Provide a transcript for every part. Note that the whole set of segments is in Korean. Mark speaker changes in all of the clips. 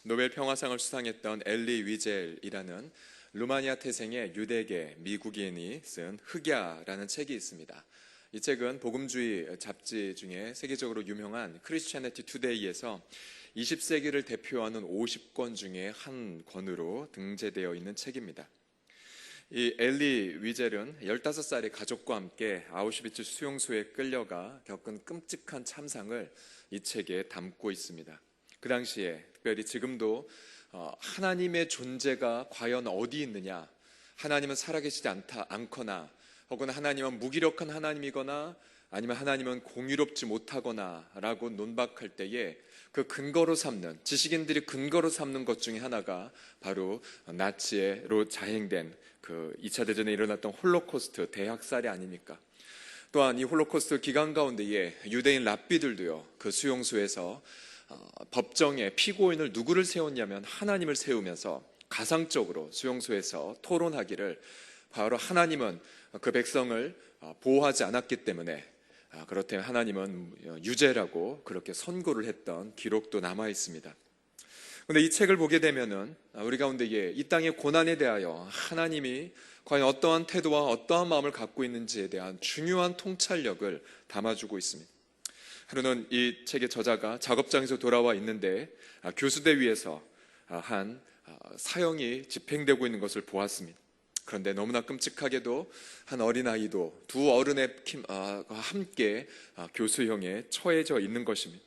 Speaker 1: 노벨 평화상을 수상했던 엘리 위젤이라는 루마니아 태생의 유대계 미국인이 쓴 흑야라는 책이 있습니다. 이 책은 복음주의 잡지 중에 세계적으로 유명한 크리스티애니티 투데이에서 20세기를 대표하는 50권 중에 한 권으로 등재되어 있는 책입니다. 이 엘리 위젤은 15살의 가족과 함께 아우슈비츠 수용소에 끌려가 겪은 끔찍한 참상을 이 책에 담고 있습니다. 그 당시에 특별히 지금도 하나님의 존재가 과연 어디 있느냐, 하나님은 살아계시지 않거나 혹은 하나님은 무기력한 하나님이거나 아니면 하나님은 공유롭지 못하거나 라고 논박할 때에 그 근거로 삼는, 지식인들이 근거로 삼는 것 중에 하나가 바로 나치로 자행된 그 2차 대전에 일어났던 홀로코스트 대학살이 아닙니까? 또한 이 홀로코스트 기간 가운데에 유대인 랍비들도요, 그 수용소에서 법정에 피고인을 누구를 세웠냐면 하나님을 세우면서 가상적으로 수용소에서 토론하기를, 바로 하나님은 그 백성을 보호하지 않았기 때문에 그렇다면 하나님은 유죄라고 그렇게 선고를 했던 기록도 남아 있습니다. 그런데 이 책을 보게 되면은 우리 가운데 이 땅의 고난에 대하여 하나님이 과연 어떠한 태도와 어떠한 마음을 갖고 있는지에 대한 중요한 통찰력을 담아주고 있습니다. 하루는 이 책의 저자가 작업장에서 돌아와 있는데 교수대 위에서 한 사형이 집행되고 있는 것을 보았습니다. 그런데 너무나 끔찍하게도 한 어린아이도 두 어른의 함께 교수형에 처해져 있는 것입니다.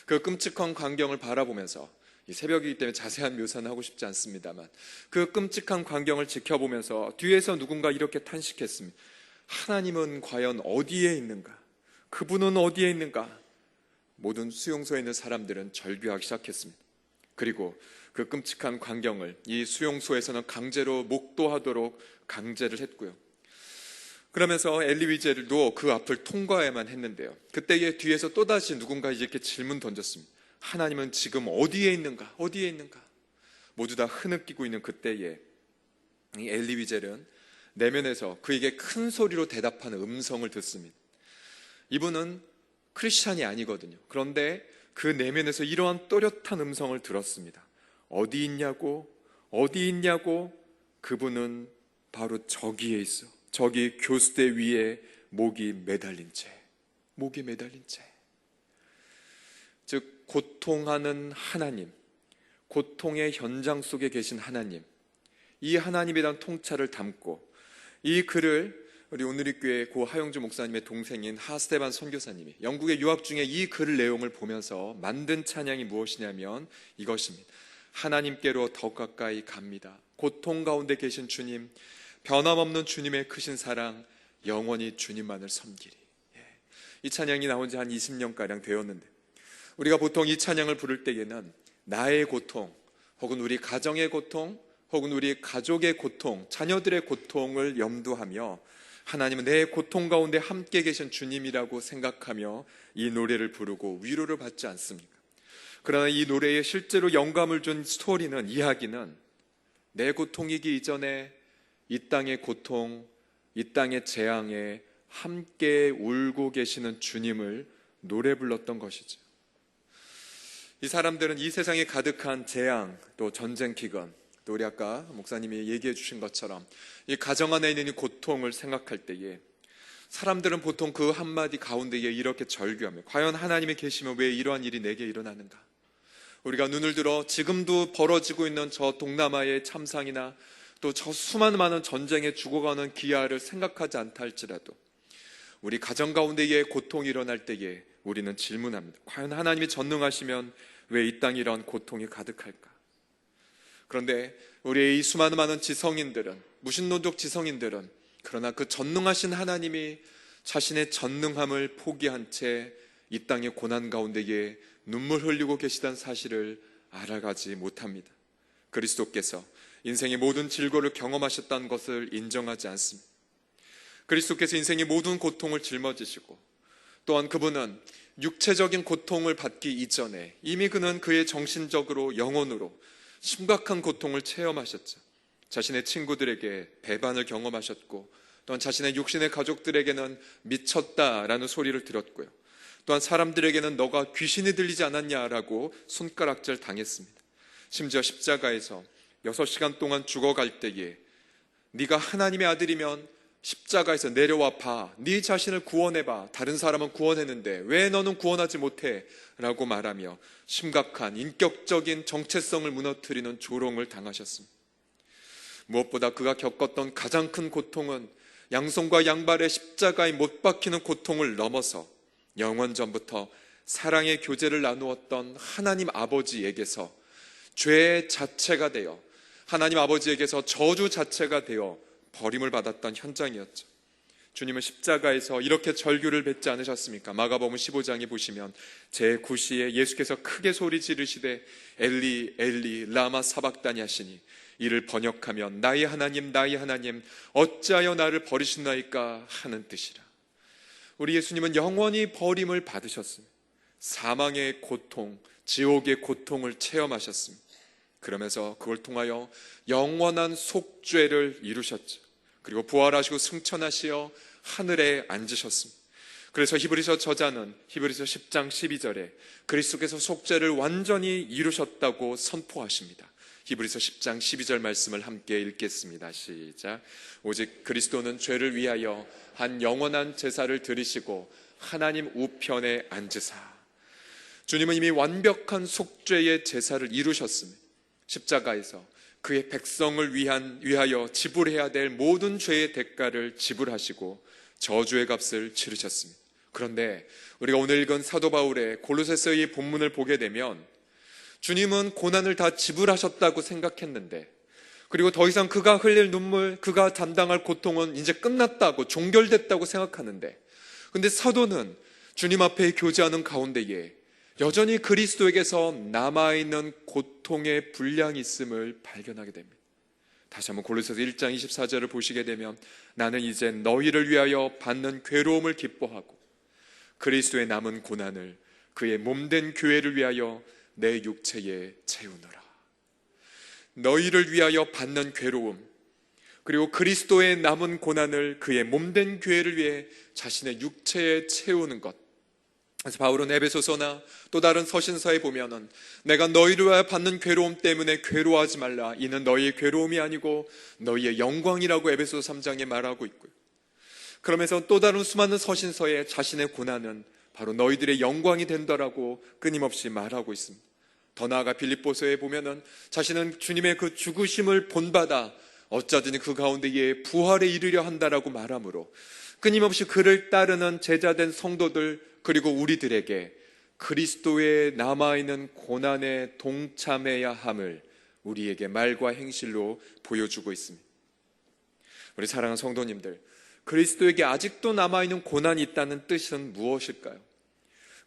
Speaker 1: 그 끔찍한 광경을 바라보면서, 이 새벽이기 때문에 자세한 묘사는 하고 싶지 않습니다만, 그 끔찍한 광경을 지켜보면서 뒤에서 누군가 이렇게 탄식했습니다. 하나님은 과연 어디에 있는가? 그분은 어디에 있는가? 모든 수용소에 있는 사람들은 절규하기 시작했습니다. 그리고 그 끔찍한 광경을 이 수용소에서는 강제로 목도하도록 강제를 했고요. 그러면서 엘리 위젤도 그 앞을 통과해야만 했는데요, 그때에 뒤에서 또다시 누군가 이렇게 질문 던졌습니다. 하나님은 지금 어디에 있는가? 어디에 있는가? 모두 다 흐느끼고 있는 그때에 이 엘리 위젤은 내면에서 그에게 큰 소리로 대답하는 음성을 듣습니다. 이분은 크리스찬이 아니거든요. 그런데 그 내면에서 이러한 또렷한 음성을 들었습니다. 어디 있냐고? 어디 있냐고? 그분은 바로 저기에 있어. 저기 교수대 위에 목이 매달린 채. 목이 매달린 채. 즉 고통하는 하나님, 고통의 현장 속에 계신 하나님, 이 하나님에 대한 통찰을 담고 이 글을 우리 오누리교회 고 하영주 목사님의 동생인 하스테반 선교사님이 영국에 유학 중에 이 글 내용을 보면서 만든 찬양이 무엇이냐면 이것입니다. 하나님께로 더 가까이 갑니다. 고통 가운데 계신 주님, 변함없는 주님의 크신 사랑, 영원히 주님만을 섬기리. 이 찬양이 나온 지 한 20년가량 되었는데, 우리가 보통 이 찬양을 부를 때에는 나의 고통, 혹은 우리 가정의 고통, 혹은 우리 가족의 고통, 자녀들의 고통을 염두하며 하나님은 내 고통 가운데 함께 계신 주님이라고 생각하며 이 노래를 부르고 위로를 받지 않습니까? 그러나 이 노래에 실제로 영감을 준 스토리는, 이야기는 내 고통이기 이전에 이 땅의 고통, 이 땅의 재앙에 함께 울고 계시는 주님을 노래 불렀던 것이죠. 이 사람들은 이 세상에 가득한 재앙, 또 전쟁 기근, 또 우리 아까 목사님이 얘기해 주신 것처럼 이 가정 안에 있는 이 고통을 생각할 때에 사람들은 보통 그 한마디 가운데에 이렇게 절규하며, 과연 하나님이 계시면 왜 이러한 일이 내게 일어나는가? 우리가 눈을 들어 지금도 벌어지고 있는 저 동남아의 참상이나 또 저 수많은 많은 전쟁에 죽어가는 기아를 생각하지 않다 할지라도 우리 가정 가운데에 고통이 일어날 때에 우리는 질문합니다. 과연 하나님이 전능하시면 왜 이 땅에 이런 고통이 가득할까? 그런데 우리의 이 수많은 많은 지성인들은, 무신론적 지성인들은, 그러나 그 전능하신 하나님이 자신의 전능함을 포기한 채 이 땅의 고난 가운데에 눈물 흘리고 계시다는 사실을 알아가지 못합니다. 그리스도께서 인생의 모든 질고를 경험하셨다는 것을 인정하지 않습니다. 그리스도께서 인생의 모든 고통을 짊어지시고, 또한 그분은 육체적인 고통을 받기 이전에 이미 그는 그의 정신적으로, 영혼으로 심각한 고통을 체험하셨죠. 자신의 친구들에게 배반을 경험하셨고, 또한 자신의 육신의 가족들에게는 미쳤다라는 소리를 들었고요, 또한 사람들에게는 너가 귀신이 들리지 않았냐라고 손가락질 당했습니다. 심지어 십자가에서 6시간 동안 죽어갈 때에 네가 하나님의 아들이면 십자가에서 내려와 봐. 네 자신을 구원해봐. 다른 사람은 구원했는데 왜 너는 구원하지 못해? 라고 말하며 심각한 인격적인 정체성을 무너뜨리는 조롱을 당하셨습니다. 무엇보다 그가 겪었던 가장 큰 고통은 양손과 양발의 십자가에 못 박히는 고통을 넘어서 영원전부터 사랑의 교제를 나누었던 하나님 아버지에게서 죄 자체가 되어 하나님 아버지에게서 저주 자체가 되어 버림을 받았던 현장이었죠. 주님은 십자가에서 이렇게 절규를 뱉지 않으셨습니까? 마가복음 15장에 보시면 제9시에 예수께서 크게 소리 지르시되 엘리 엘리 라마 사박다니 하시니 이를 번역하면 나의 하나님 어찌하여 나를 버리셨나이까 하는 뜻이라. 우리 예수님은 영원히 버림을 받으셨습니다. 사망의 고통, 지옥의 고통을 체험하셨습니다. 그러면서 그걸 통하여 영원한 속죄를 이루셨죠. 그리고 부활하시고 승천하시어 하늘에 앉으셨습니다. 그래서 히브리서 저자는 히브리서 10장 12절에 그리스도께서 속죄를 완전히 이루셨다고 선포하십니다. 히브리서 10장 12절 말씀을 함께 읽겠습니다. 시작. 오직 그리스도는 죄를 위하여 한 영원한 제사를 드리시고 하나님 우편에 앉으사. 주님은 이미 완벽한 속죄의 제사를 이루셨습니다. 십자가에서 그의 백성을 위하여 지불해야 될 모든 죄의 대가를 지불하시고 저주의 값을 치르셨습니다. 그런데 우리가 오늘 읽은 사도 바울의 골로새서의 본문을 보게 되면 주님은 고난을 다 지불하셨다고 생각했는데, 그리고 더 이상 그가 흘릴 눈물, 그가 담당할 고통은 이제 끝났다고, 종결됐다고 생각하는데, 근데 사도는 주님 앞에 교제하는 가운데에 여전히 그리스도에게서 남아있는 고통의 분량이 있음을 발견하게 됩니다. 다시 한번 골로새서 1장 24절을 보시게 되면 나는 이제 너희를 위하여 받는 괴로움을 기뻐하고 그리스도의 남은 고난을 그의 몸된 교회를 위하여 내 육체에 채우노라. 너희를 위하여 받는 괴로움, 그리고 그리스도의 남은 고난을 그의 몸된 교회를 위해 자신의 육체에 채우는 것. 그래서 바울은 에베소서나 또 다른 서신서에 보면은 내가 너희를 위하여 받는 괴로움 때문에 괴로워하지 말라. 이는 너희의 괴로움이 아니고 너희의 영광이라고 에베소서 3장에 말하고 있고요. 그러면서 또 다른 수많은 서신서에 자신의 고난은 바로 너희들의 영광이 된다라고 끊임없이 말하고 있습니다. 더 나아가 빌립보서에 보면은 자신은 주님의 그 죽으심을 본받아 어쩌든지 그 가운데에 부활에 이르려 한다라고 말하므로 끊임없이 그를 따르는 제자된 성도들 그리고 우리들에게 그리스도의 남아있는 고난에 동참해야 함을 우리에게 말과 행실로 보여주고 있습니다. 우리 사랑하는 성도님들, 그리스도에게 아직도 남아있는 고난이 있다는 뜻은 무엇일까요?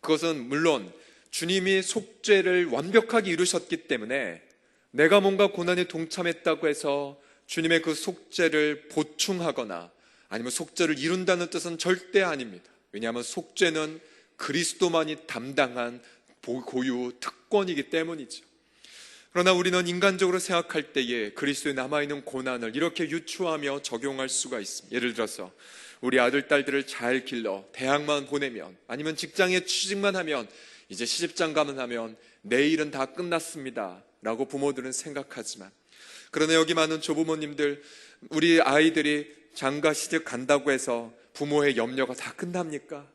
Speaker 1: 그것은 물론 주님이 속죄를 완벽하게 이루셨기 때문에 내가 뭔가 고난에 동참했다고 해서 주님의 그 속죄를 보충하거나 아니면 속죄를 이룬다는 뜻은 절대 아닙니다. 왜냐하면 속죄는 그리스도만이 담당한 고유 특권이기 때문이죠. 그러나 우리는 인간적으로 생각할 때에 그리스도에 남아있는 고난을 이렇게 유추하며 적용할 수가 있습니다. 예를 들어서 우리 아들, 딸들을 잘 길러 대학만 보내면, 아니면 직장에 취직만 하면, 이제 시집장가만 하면 내일은 다 끝났습니다 라고 부모들은 생각하지만, 그러나 여기 많은 조부모님들, 우리 아이들이 장가 시집 간다고 해서 부모의 염려가 다 끝납니까?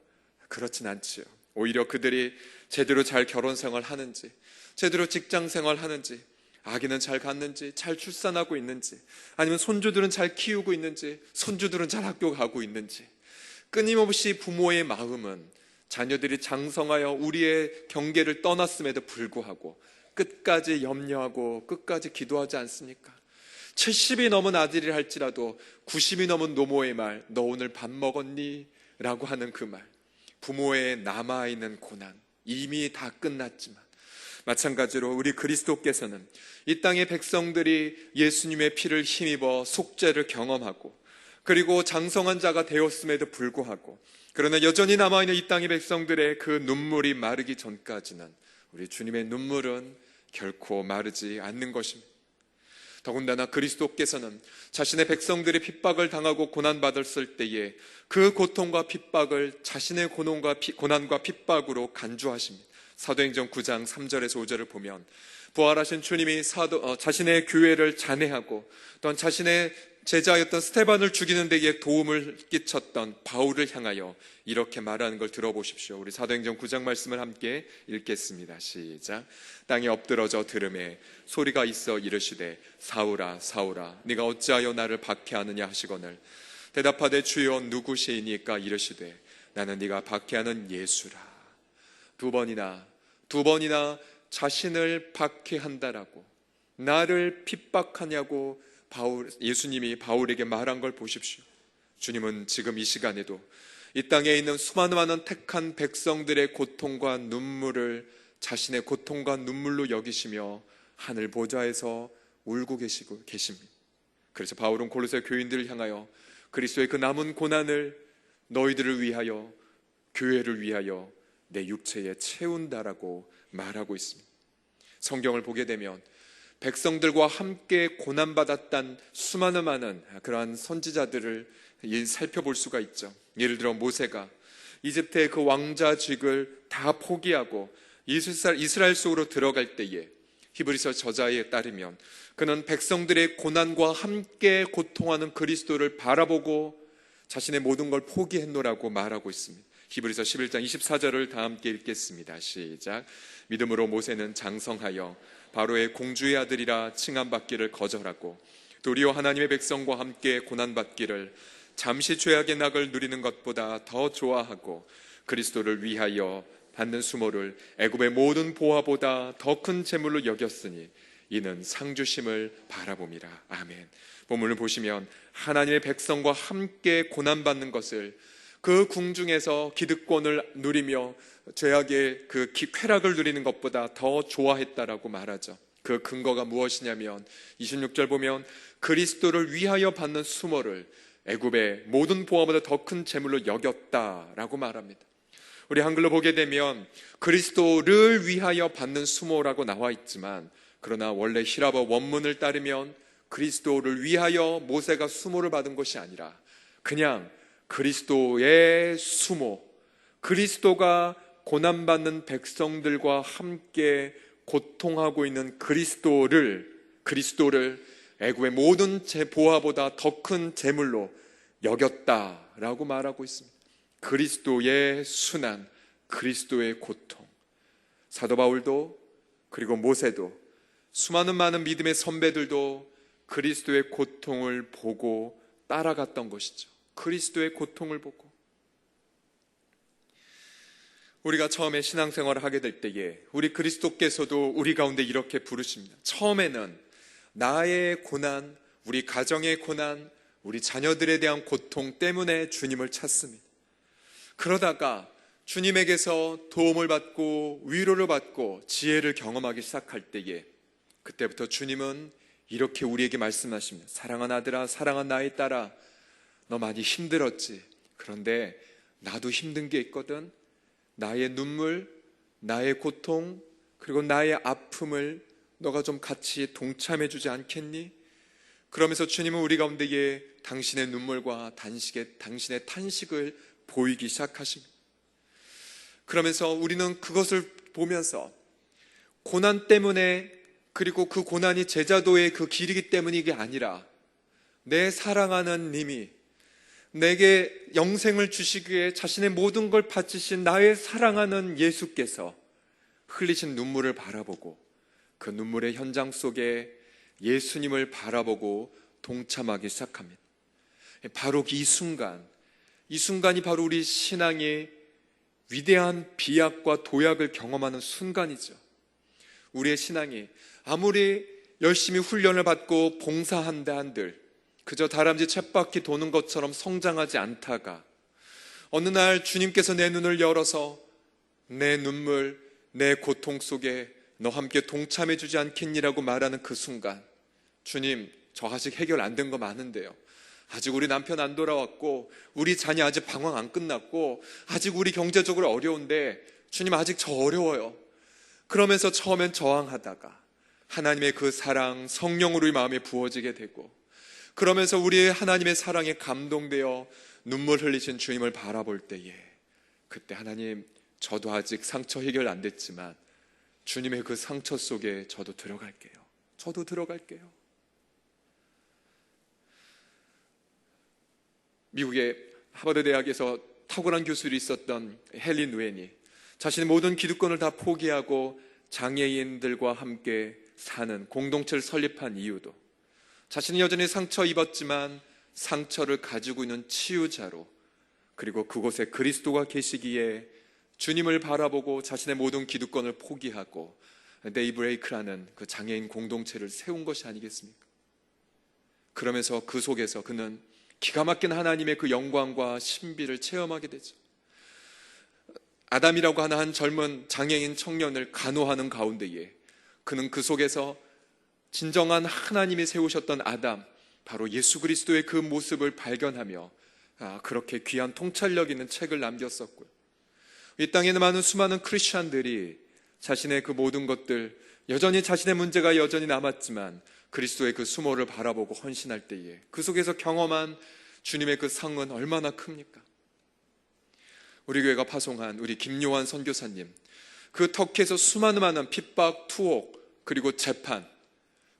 Speaker 1: 그렇진 않지요. 오히려 그들이 제대로 잘 결혼 생활 하는지, 제대로 직장 생활 하는지, 아기는 잘 갔는지, 잘 출산하고 있는지, 아니면 손주들은 잘 키우고 있는지, 손주들은 잘 학교 가고 있는지, 끊임없이 부모의 마음은 자녀들이 장성하여 우리의 경계를 떠났음에도 불구하고 끝까지 염려하고 끝까지 기도하지 않습니까? 70이 넘은 아들이 할지라도 90이 넘은 노모의 말, 너 오늘 밥 먹었니? 라고 하는 그 말, 부모의 남아있는 고난, 이미 다 끝났지만, 마찬가지로 우리 그리스도께서는 이 땅의 백성들이 예수님의 피를 힘입어 속죄를 경험하고 그리고 장성한 자가 되었음에도 불구하고, 그러나 여전히 남아있는 이 땅의 백성들의 그 눈물이 마르기 전까지는 우리 주님의 눈물은 결코 마르지 않는 것입니다. 더군다나 그리스도께서는 자신의 백성들이 핍박을 당하고 고난받았을 때에 그 고통과 핍박을 자신의 고난과 핍박으로 간주하십니다. 사도행전 9장 3절에서 5절을 보면 부활하신 주님이 자신의 교회를 잔해하고 또한 자신의 제자였던 스테반을 죽이는 데에 도움을 끼쳤던 바울을 향하여 이렇게 말하는 걸 들어보십시오. 우리 사도행전 9장 말씀을 함께 읽겠습니다. 시작. 땅에 엎드러져 들음에 소리가 있어 이르시되 사울아 사울아 네가 어찌하여 나를 박해하느냐 하시거늘 대답하되 주여 누구시이니까 이르시되 나는 네가 박해하는 예수라. 두 번이나 자신을 박해한다라고 나를 핍박하냐고 예수님이 바울에게 말한 걸 보십시오. 주님은 지금 이 시간에도 이 땅에 있는 수많은 택한 백성들의 고통과 눈물을 자신의 고통과 눈물로 여기시며 하늘 보좌에서 울고 계십니다. 그래서 바울은 골로새 교인들을 향하여 그리스도의 그 남은 고난을 너희들을 위하여 교회를 위하여 내 육체에 채운다라고 말하고 있습니다. 성경을 보게 되면 백성들과 함께 고난받았던 수많은 그러한 선지자들을 살펴볼 수가 있죠. 예를 들어 모세가 이집트의 그 왕자직을 다 포기하고 이스라엘 속으로 들어갈 때에 히브리서 저자에 따르면 그는 백성들의 고난과 함께 고통하는 그리스도를 바라보고 자신의 모든 걸 포기했노라고 말하고 있습니다. 히브리서 11장 24절을 다 함께 읽겠습니다. 시작. 믿음으로 모세는 장성하여 바로의 공주의 아들이라 칭함받기를 거절하고 도리어 하나님의 백성과 함께 고난받기를 잠시 죄악의 낙을 누리는 것보다 더 좋아하고 그리스도를 위하여 받는 수모를 애굽의 모든 보화보다 더 큰 재물로 여겼으니 이는 상주심을 바라봄이라. 아멘. 본문을 보시면 하나님의 백성과 함께 고난받는 것을 그 궁중에서 기득권을 누리며 죄악의 그 쾌락을 누리는 것보다 더 좋아했다라고 말하죠. 그 근거가 무엇이냐면 26절 보면 그리스도를 위하여 받는 수모를 애굽의 모든 보화보다 더 큰 재물로 여겼다라고 말합니다. 우리 한글로 보게 되면 그리스도를 위하여 받는 수모라고 나와 있지만 그러나 원래 히라버 원문을 따르면 그리스도를 위하여 모세가 수모를 받은 것이 아니라 그냥 그리스도의 수모, 그리스도가 고난받는 백성들과 함께 고통하고 있는 그리스도를 애굽의 모든 보화보다 더 큰 재물로 여겼다라고 말하고 있습니다. 그리스도의 순환, 그리스도의 고통. 사도 바울도 그리고 모세도 많은 믿음의 선배들도 그리스도의 고통을 보고 따라갔던 것이죠. 그리스도의 고통을 보고 우리가 처음에 신앙생활을 하게 될 때에 우리 그리스도께서도 우리 가운데 이렇게 부르십니다. 처음에는 나의 고난, 우리 가정의 고난, 우리 자녀들에 대한 고통 때문에 주님을 찾습니다. 그러다가 주님에게서 도움을 받고 위로를 받고 지혜를 경험하기 시작할 때에 그때부터 주님은 이렇게 우리에게 말씀하십니다. 사랑하는 아들아, 사랑하는 나의 딸아, 너 많이 힘들었지? 그런데 나도 힘든 게 있거든. 나의 눈물, 나의 고통, 그리고 나의 아픔을 너가 좀 같이 동참해 주지 않겠니? 그러면서 주님은 우리 가운데에 당신의 눈물과 당신의 탄식을 보이기 시작하십니다. 그러면서 우리는 그것을 보면서 고난 때문에 그리고 그 고난이 제자도의 그 길이기 때문이 아니라 내 사랑하는 님이 내게 영생을 주시기에 자신의 모든 걸 바치신 나의 사랑하는 예수께서 흘리신 눈물을 바라보고 그 눈물의 현장 속에 예수님을 바라보고 동참하기 시작합니다. 바로 이 순간이 바로 우리 신앙의 위대한 비약과 도약을 경험하는 순간이죠. 우리의 신앙이 아무리 열심히 훈련을 받고 봉사한다 한들 그저 다람쥐 쳇바퀴 도는 것처럼 성장하지 않다가 어느 날 주님께서 내 눈을 열어서 내 눈물, 내 고통 속에 너 함께 동참해 주지 않겠니라고 말하는 그 순간, 주님, 저 아직 해결 안 된 거 많은데요, 아직 우리 남편 안 돌아왔고 우리 자녀 아직 방황 안 끝났고 아직 우리 경제적으로 어려운데 주님 아직 저 어려워요. 그러면서 처음엔 저항하다가 하나님의 그 사랑, 성령으로 우리 마음에 부어지게 되고 그러면서 우리의 하나님의 사랑에 감동되어 눈물 흘리신 주님을 바라볼 때에 그때 하나님, 저도 아직 상처 해결 안 됐지만 주님의 그 상처 속에 저도 들어갈게요. 저도 들어갈게요. 미국의 하버드 대학에서 탁월한 교수로 있었던 헨리 누엔이 자신의 모든 기득권을 다 포기하고 장애인들과 함께 사는 공동체를 설립한 이유도 자신은 여전히 상처 입었지만 상처를 가지고 있는 치유자로, 그리고 그곳에 그리스도가 계시기에 주님을 바라보고 자신의 모든 기득권을 포기하고 데이브레이크라는 그 장애인 공동체를 세운 것이 아니겠습니까? 그러면서 그 속에서 그는 기가 막힌 하나님의 그 영광과 신비를 체험하게 되죠. 아담이라고 하는 한 젊은 장애인 청년을 간호하는 가운데에 그는 그 속에서 진정한 하나님이 세우셨던 아담, 바로 예수 그리스도의 그 모습을 발견하며 그렇게 귀한 통찰력 있는 책을 남겼었고요. 이 땅에는 많은 수많은 크리스찬들이 자신의 그 모든 것들, 여전히 자신의 문제가 여전히 남았지만 그리스도의 그 수모를 바라보고 헌신할 때에 그 속에서 경험한 주님의 그 상은 얼마나 큽니까? 우리 교회가 파송한 우리 김요한 선교사님, 그 터키에서 수많은 핍박, 투옥, 그리고 재판,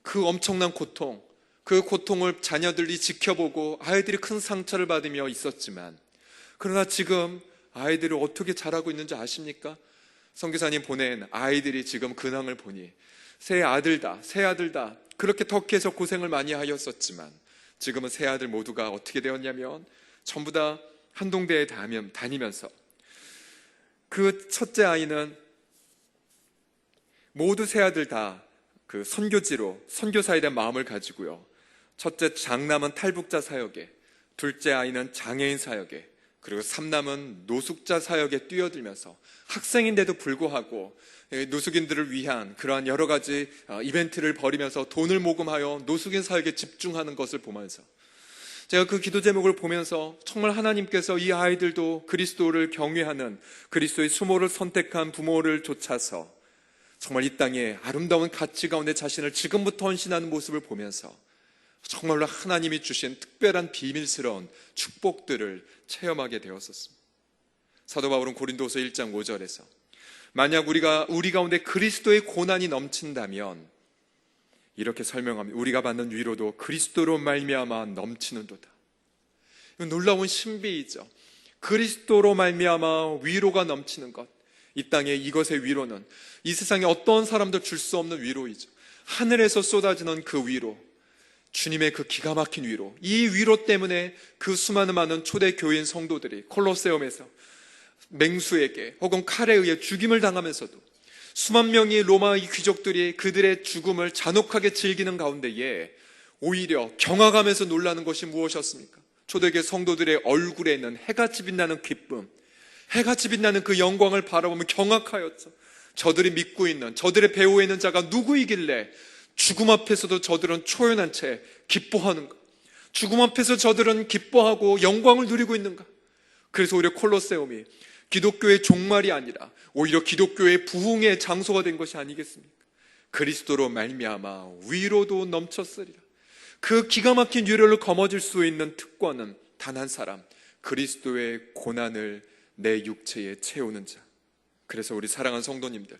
Speaker 1: 그 엄청난 고통, 그 고통을 자녀들이 지켜보고 아이들이 큰 상처를 받으며 있었지만, 그러나 지금 아이들을 어떻게 자라고 있는지 아십니까? 선교사님 보낸 아이들이 지금 근황을 보니 세 아들다 그렇게 터키에서 고생을 많이 하였었지만 지금은 세 아들 모두가 어떻게 되었냐면 전부 다 한동대에 다니면서 그 첫째 아이는 모두 세 아들 다 그 선교지로 선교사에 대한 마음을 가지고요, 첫째 장남은 탈북자 사역에, 둘째 아이는 장애인 사역에, 그리고 삼남은 노숙자 사역에 뛰어들면서 학생인데도 불구하고 노숙인들을 위한 그러한 여러 가지 이벤트를 벌이면서 돈을 모금하여 노숙인 사역에 집중하는 것을 보면서 제가 그 기도 제목을 보면서 정말 하나님께서 이 아이들도 그리스도를 경외하는, 그리스도의 수모를 선택한 부모를 좇아서 정말 이 땅에 아름다운 가치 가운데 자신을 지금부터 헌신하는 모습을 보면서 정말로 하나님이 주신 특별한 비밀스러운 축복들을 체험하게 되었었습니다. 사도 바울은 고린도서 1장 5절에서 만약 우리 가운데 그리스도의 고난이 넘친다면 이렇게 설명합니다. 우리가 받는 위로도 그리스도로 말미암아 넘치는도다. 이건 놀라운 신비이죠. 그리스도로 말미암아 위로가 넘치는 것, 이 땅에 이것의 위로는 이 세상에 어떤 사람도 줄 수 없는 위로이죠. 하늘에서 쏟아지는 그 위로, 주님의 그 기가 막힌 위로, 이 위로 때문에 그 수많은 많은 초대 교인 성도들이 콜로세움에서 맹수에게 혹은 칼에 의해 죽임을 당하면서도 수만 명의 로마의 귀족들이 그들의 죽음을 잔혹하게 즐기는 가운데에 오히려 경악하면서 놀라는 것이 무엇이었습니까? 초대교회 성도들의 얼굴에 있는 해같이 빛나는 기쁨, 해같이 빛나는 그 영광을 바라보며 경악하였죠. 저들이 믿고 있는, 저들의 배후에 있는 자가 누구이길래 죽음 앞에서도 저들은 초연한 채 기뻐하는가? 죽음 앞에서 저들은 기뻐하고 영광을 누리고 있는가? 그래서 오히려 콜로세움이 기독교의 종말이 아니라 오히려 기독교의 부흥의 장소가 된 것이 아니겠습니까? 그리스도로 말미암아 위로도 넘쳤으리라. 그 기가 막힌 위로를 거머쥘 수 있는 특권은 단 한 사람, 그리스도의 고난을 내 육체에 채우는 자. 그래서 우리 사랑하는 성도님들,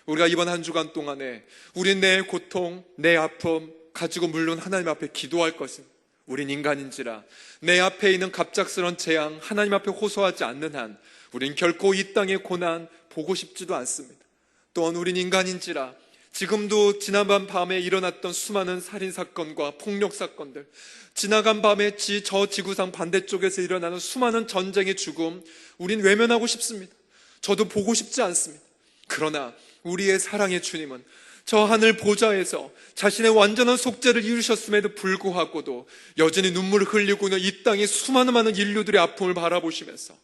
Speaker 1: 우리가 이번 한 주간 동안에 우리 내 고통, 내 아픔 가지고 물론 하나님 앞에 기도할 것입니다. 우린 인간인지라 내 앞에 있는 갑작스런 재앙 하나님 앞에 호소하지 않는 한 우린 결코 이 땅의 고난 보고 싶지도 않습니다. 또한 우린 인간인지라 지금도 지난밤 밤에 일어났던 수많은 살인사건과 폭력사건들, 지나간 밤에 저 지구상 반대쪽에서 일어나는 수많은 전쟁의 죽음, 우린 외면하고 싶습니다. 저도 보고 싶지 않습니다. 그러나 우리의 사랑의 주님은 저 하늘 보좌에서 자신의 완전한 속죄를 이루셨음에도 불구하고도 여전히 눈물을 흘리고 있는 이 땅의 수많은 많은 인류들의 아픔을 바라보시면서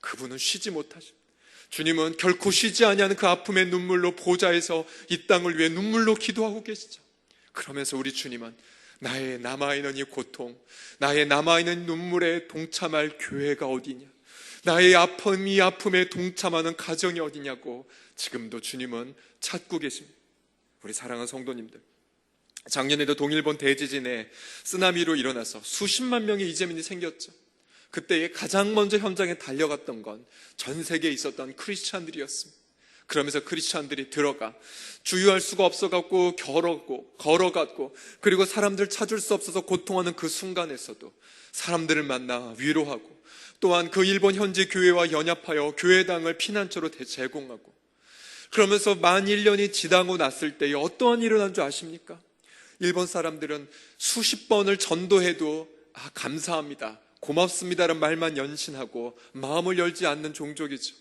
Speaker 1: 그분은 쉬지 못하십니다. 주님은 결코 쉬지 아니하는 그 아픔의 눈물로 보좌에서 이 땅을 위해 눈물로 기도하고 계시죠. 그러면서 우리 주님은 나의 남아있는 이 고통, 나의 남아있는 눈물에 동참할 교회가 어디냐, 나의 아픔, 이 아픔에 동참하는 가정이 어디냐고 지금도 주님은 찾고 계십니다. 우리 사랑하는 성도님들, 작년에도 동일본 대지진에 쓰나미로 일어나서 수십만 명의 이재민이 생겼죠. 그때에 가장 먼저 현장에 달려갔던 건 전 세계에 있었던 크리스찬들이었습니다. 그러면서 크리스찬들이 들어가 주유할 수가 없어갖고 걸어갔고, 그리고 사람들 찾을 수 없어서 고통하는 그 순간에서도 사람들을 만나 위로하고, 또한 그 일본 현지 교회와 연합하여 교회당을 피난처로 제공하고, 그러면서 만 1년이 지나고 났을 때에 어떠한 일이 일어난 줄 아십니까? 일본 사람들은 수십 번을 전도해도 감사합니다, 고맙습니다라는 말만 연신하고 마음을 열지 않는 종족이죠.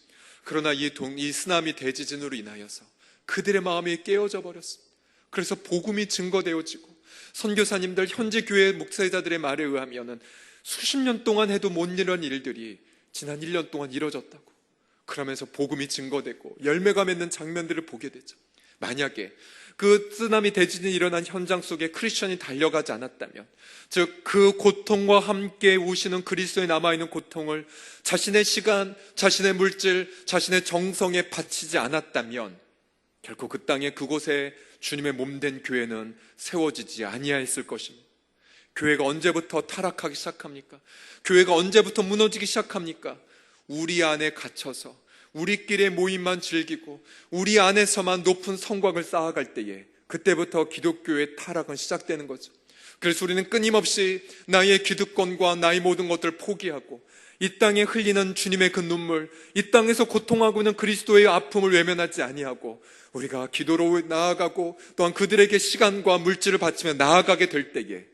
Speaker 1: 그러나 이 쓰나미 대지진으로 인하여서 그들의 마음이 깨어져 버렸습니다. 그래서 복음이 증거되어지고, 선교사님들, 현지 교회 목사자들의 말에 의하면 수십 년 동안 해도 못 이런 일들이 지난 1년 동안 이뤄졌다고. 그러면서 복음이 증거되고 열매가 맺는 장면들을 보게 되죠. 만약에 그 쓰나미 대지진이 일어난 현장 속에 크리스천이 달려가지 않았다면, 즉 그 고통과 함께 우시는 그리스도에 남아있는 고통을 자신의 시간, 자신의 물질, 자신의 정성에 바치지 않았다면 결코 그 땅에, 그곳에 주님의 몸된 교회는 세워지지 아니하였을 것입니다. 교회가 언제부터 타락하기 시작합니까? 교회가 언제부터 무너지기 시작합니까? 우리 안에 갇혀서 우리끼리의 모임만 즐기고 우리 안에서만 높은 성곽을 쌓아갈 때에, 그때부터 기독교의 타락은 시작되는 거죠. 그래서 우리는 끊임없이 나의 기득권과 나의 모든 것들을 포기하고 이 땅에 흘리는 주님의 그 눈물, 이 땅에서 고통하고 있는 그리스도의 아픔을 외면하지 아니하고 우리가 기도로 나아가고, 또한 그들에게 시간과 물질을 바치며 나아가게 될 때에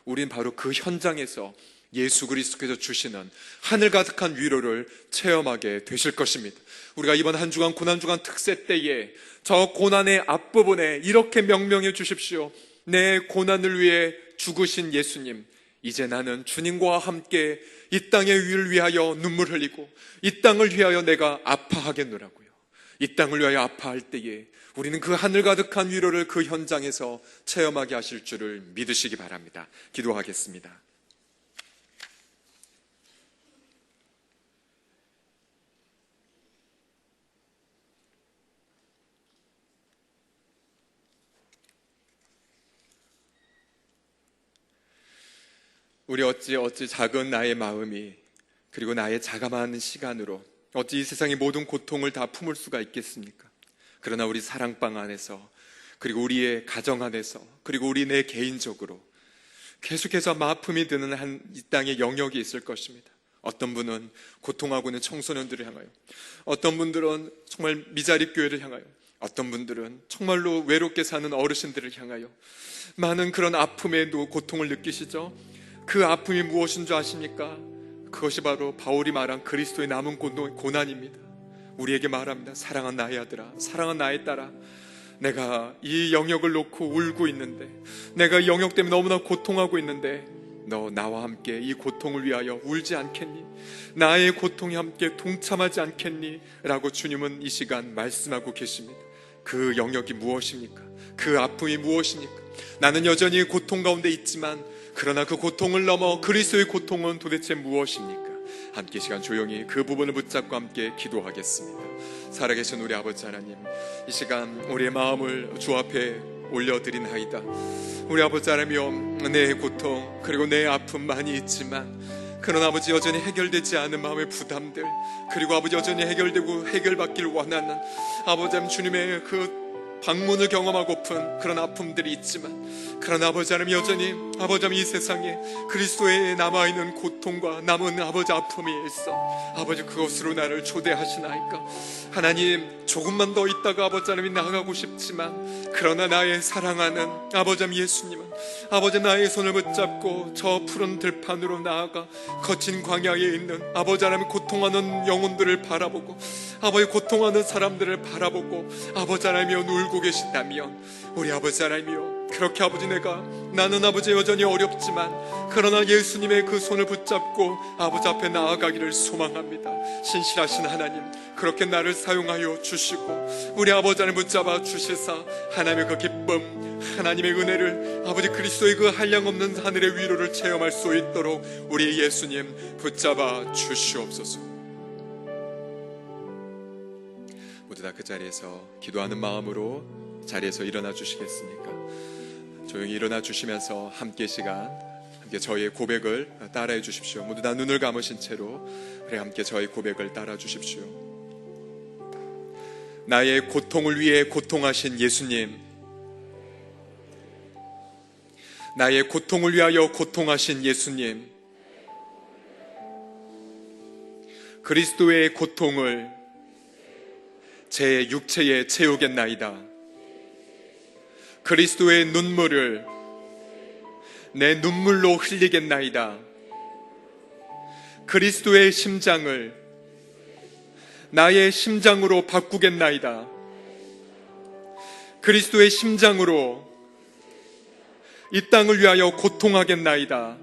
Speaker 1: 우린 바로 그 현장에서 예수 그리스도께서 주시는 하늘 가득한 위로를 체험하게 되실 것입니다. 우리가 이번 한 주간 고난주간 특세 때에 저 고난의 앞부분에 이렇게 명명해 주십시오. 내 고난을 위해 죽으신 예수님, 이제 나는 주님과 함께 이 땅의 위를 위하여 눈물 흘리고 이 땅을 위하여 내가 아파하겠노라고요. 이 땅을 위하여 아파할 때에 우리는 그 하늘 가득한 위로를 그 현장에서 체험하게 하실 줄을 믿으시기 바랍니다. 기도하겠습니다. 우리 어찌 작은 나의 마음이, 그리고 나의 자그마한 시간으로 어찌 이 세상의 모든 고통을 다 품을 수가 있겠습니까? 그러나 우리 사랑방 안에서, 그리고 우리의 가정 안에서, 그리고 우리 내 개인적으로 계속해서 아픔이 드는 이 땅의 영역이 있을 것입니다. 어떤 분은 고통하고 있는 청소년들을 향하여, 어떤 분들은 정말 미자립 교회를 향하여, 어떤 분들은 정말로 외롭게 사는 어르신들을 향하여 많은 그런 아픔의 고통을 느끼시죠? 그 아픔이 무엇인 줄 아십니까? 그것이 바로 바울이 말한 그리스도의 남은 고난입니다. 우리에게 말합니다. 사랑한 나의 아들아, 사랑한 나의 딸아, 내가 이 영역을 놓고 울고 있는데, 내가 이 영역 때문에 너무나 고통하고 있는데 너 나와 함께 이 고통을 위하여 울지 않겠니? 나의 고통에 함께 동참하지 않겠니? 라고 주님은 이 시간 말씀하고 계십니다. 그 영역이 무엇입니까? 그 아픔이 무엇입니까? 나는 여전히 고통 가운데 있지만, 그러나 그 고통을 넘어 그리스도의 고통은 도대체 무엇입니까? 함께 시간 조용히 그 부분을 붙잡고 함께 기도하겠습니다. 살아계신 우리 아버지 하나님, 이 시간 우리의 마음을 주 앞에 올려드린하이다. 우리 아버지 하나님이여, 내 고통 그리고 내 아픔 많이 있지만, 그러나 아버지 여전히 해결되지 않은 마음의 부담들, 그리고 아버지 여전히 해결받기를 원하는 아버지 하나님 주님의 그 방문을 경험하고픈 그런 아픔들이 있지만, 그러나 아버지 하나님 여전히 아버지 하나님 이 세상에 그리스도에 남아있는 고통과 남은 아버지 아픔이 있어 아버지 그것으로 나를 초대하시나이까? 하나님, 조금만 더 있다가 아버지 하나님이 나아가고 싶지만, 그러나 나의 사랑하는 아버지 하나님 예수님은 아버지 나의 손을 붙잡고 저 푸른 들판으로 나아가 거친 광야에 있는 아버지 하나님 고통하는 영혼들을 바라보고, 아버지 고통하는 사람들을 바라보고 아버지 하나님이여 울고 계신다면, 우리 아버지 하나님이여, 그렇게 아버지 나는 아버지 여전히 어렵지만, 그러나 예수님의 그 손을 붙잡고 아버지 앞에 나아가기를 소망합니다. 신실하신 하나님, 그렇게 나를 사용하여 주시고 우리 아버지 하나님 붙잡아 주시사 하나님의 그 기쁨, 하나님의 은혜를, 아버지 그리스도의 그 한량없는 하늘의 위로를 체험할 수 있도록 우리 예수님 붙잡아 주시옵소서. 모두 다 그 자리에서 기도하는 마음으로 자리에서 일어나 주시겠습니까? 조용히 일어나 주시면서 함께 저희의 고백을 따라해 주십시오. 모두 다 눈을 감으신 채로 우리 함께 저희 고백을 따라 주십시오. 나의 고통을 위해 고통하신 예수님, 나의 고통을 위하여 고통하신 예수님, 그리스도의 고통을 제 육체에 채우겠나이다. 그리스도의 눈물을 내 눈물로 흘리겠나이다. 그리스도의 심장을 나의 심장으로 바꾸겠나이다. 그리스도의 심장으로 이 땅을 위하여 고통하겠나이다.